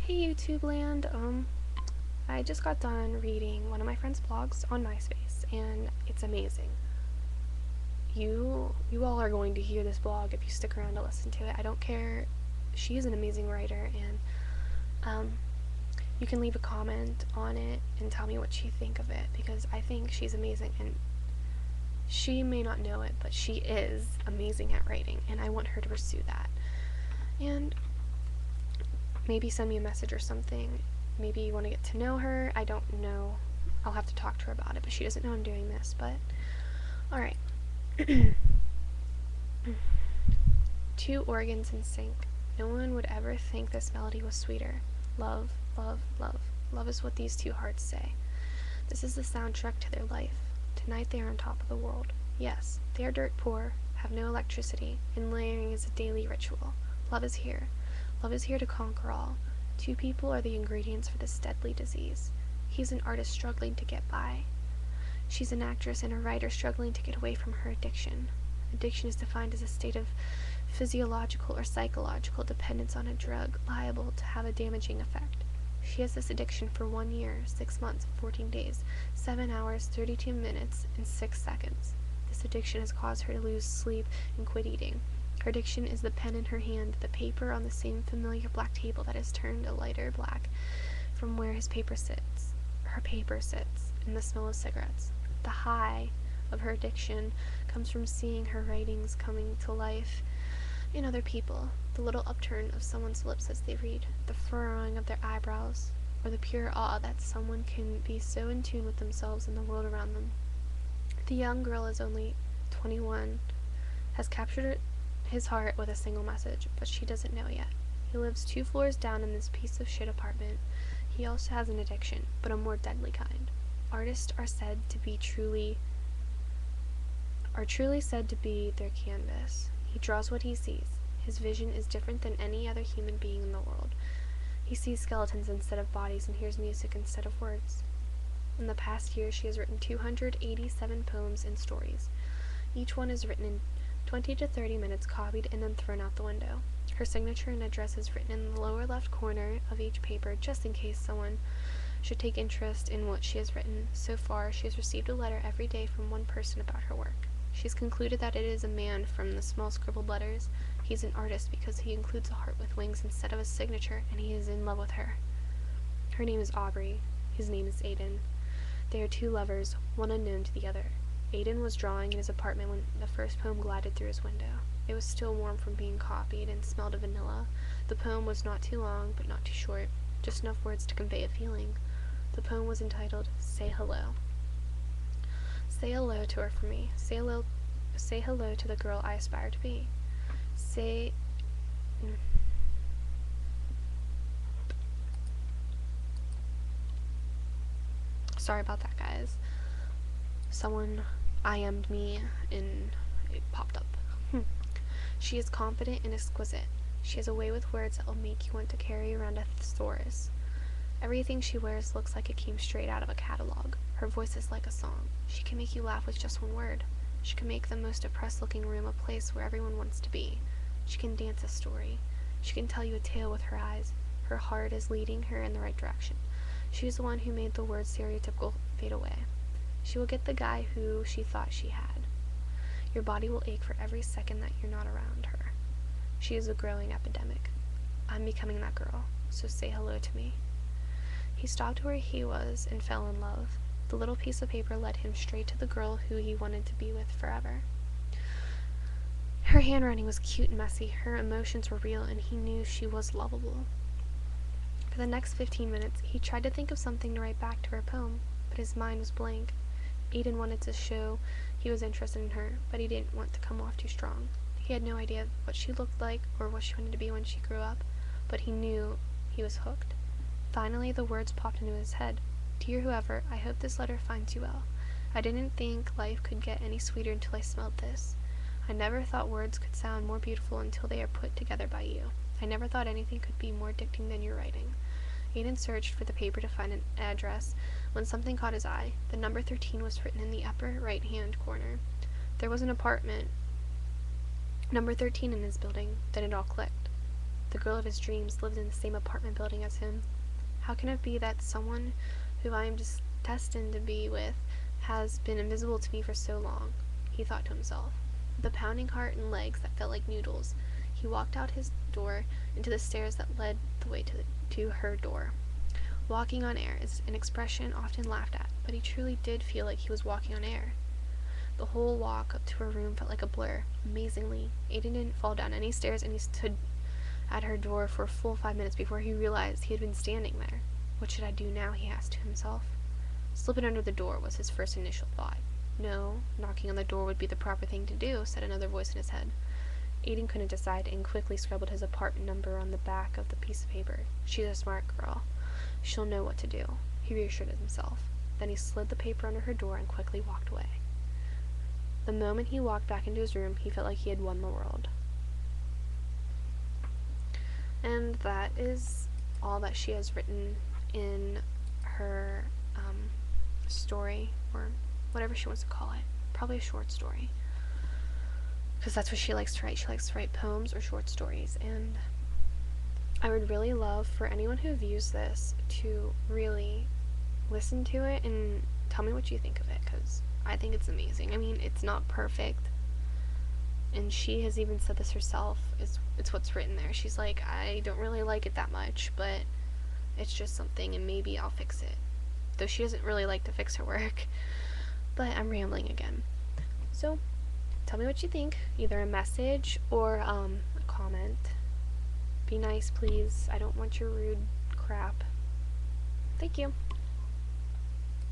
Hey YouTube land, I just got done reading one of my friend's blogs on MySpace, and it's amazing. You all are going to hear this blog if you stick around to listen to it. I don't care. She is an amazing writer, and you can leave a comment on it and tell me what you think of it, because I think she's amazing, and she may not know it, but she is amazing at writing, and I want her to pursue that. And maybe send me a message or something. Maybe you want to get to know her. I don't know. I'll have to talk to her about it, but she doesn't know I'm doing this. But alright. Two organs in sync. No one would ever think this melody was sweeter. Love, love, love. Love is what these two hearts say. This is the soundtrack to their life. Tonight they are on top of the world. Yes, they are dirt poor, have no electricity, and layering is a daily ritual. Love is here. Love is here to conquer all. Two people are the ingredients for this deadly disease. He's an artist struggling to get by. She's an actress and a writer struggling to get away from her addiction. Addiction is defined as a state of physiological or psychological dependence on a drug liable to have a damaging effect. She has this addiction for 1 year, 6 months, 14 days, 7 hours, 32 minutes, and 6 seconds. This addiction has caused her to lose sleep and quit eating. Her addiction is the pen in her hand, the paper on the same familiar black table that has turned a lighter black from where her paper sits, and the smell of cigarettes. The high of her addiction comes from seeing her writings coming to life in other people, the little upturn of someone's lips as they read, the furrowing of their eyebrows, or the pure awe that someone can be so in tune with themselves and the world around them. The young girl is only 21, has captured his heart with a single message, but she doesn't know yet. He lives 2 floors down in this piece of shit apartment. He also has an addiction, but a more deadly kind. Artists are truly said to be their canvas. He draws what he sees. His vision is different than any other human being in the world. He sees skeletons instead of bodies and hears music instead of words. In the past year, she has written 287 poems and stories. Each one is written in 20 to 30 minutes, copied and then thrown out the window. Her signature and address is written in the lower left corner of each paper, just in case someone should take interest in what she has written. So far, she has received a letter every day from one person about her work. She has concluded that it is a man from the small scribbled letters. He's an artist because he includes a heart with wings instead of a signature, and he is in love with her. Her name is Aubrey. His name is Aiden. They are 2 lovers, one unknown to the other. Aiden was drawing in his apartment when the first poem glided through his window. It was still warm from being copied and smelled of vanilla. The poem was not too long, but not too short, just enough words to convey a feeling. The poem was entitled, Say Hello. Say hello to her for me. Say hello to the girl I aspire to be. Sorry about that, guys. Someone IM'd me and it popped up. She is confident and exquisite. She has a way with words that will make you want to carry around a thesaurus. Everything she wears looks like it came straight out of a catalog. Her voice is like a song. She can make you laugh with just one word. She can make the most depressed-looking room a place where everyone wants to be. She can dance a story. She can tell you a tale with her eyes. Her heart is leading her in the right direction. She is the one who made the word stereotypical fade away. She will get the guy who she thought she had. Your body will ache for every second that you're not around her. She is a growing epidemic. I'm becoming that girl, so say hello to me. He stopped where he was and fell in love. The little piece of paper led him straight to the girl who he wanted to be with forever. Her handwriting was cute and messy. Her emotions were real, and he knew she was lovable. For the next 15 minutes, he tried to think of something to write back to her poem, but his mind was blank. Aiden wanted to show he was interested in her, but he didn't want to come off too strong. He had no idea what she looked like or what she wanted to be when she grew up, but he knew he was hooked. Finally, the words popped into his head. Dear whoever, I hope this letter finds you well. I didn't think life could get any sweeter until I smelled this. I never thought words could sound more beautiful until they are put together by you. I never thought anything could be more addicting than your writing. Aiden searched for the paper to find an address when something caught his eye. The number 13 was written in the upper right-hand corner. There was an apartment, number 13 in his building. Then it all clicked. The girl of his dreams lived in the same apartment building as him. How can it be that someone who I am just destined to be with has been invisible to me for so long? He thought to himself. With a pounding heart and legs that felt like noodles, he walked out his door into the stairs that led the way to her door. Walking on air is an expression often laughed at, but he truly did feel like he was walking on air. The whole walk up to her room felt like a blur. Amazingly, Aiden didn't fall down any stairs, and he stood at her door for a full 5 minutes before he realized he had been standing there. What should I do now? He asked to himself. Slip it under the door was his first initial thought. No, knocking on the door would be the proper thing to do, said another voice in his head. Aiden couldn't decide and quickly scribbled his apartment number on the back of the piece of paper. She's a smart girl. She'll know what to do, he reassured himself. Then he slid the paper under her door and quickly walked away. The moment he walked back into his room, he felt like he had won the world. And that is all that she has written in her story, or whatever she wants to call it. Probably a short story. Because that's what she likes to write. She likes to write poems or short stories. And I would really love for anyone who views this to really listen to it and tell me what you think of it, because I think it's amazing. I mean, it's not perfect. And she has even said this herself. It's what's written there. She's like, I don't really like it that much, but it's just something, and maybe I'll fix it. Though she doesn't really like to fix her work. But I'm rambling again. So, tell me what you think. Either a message or a comment. Be nice, please. I don't want your rude crap. Thank you.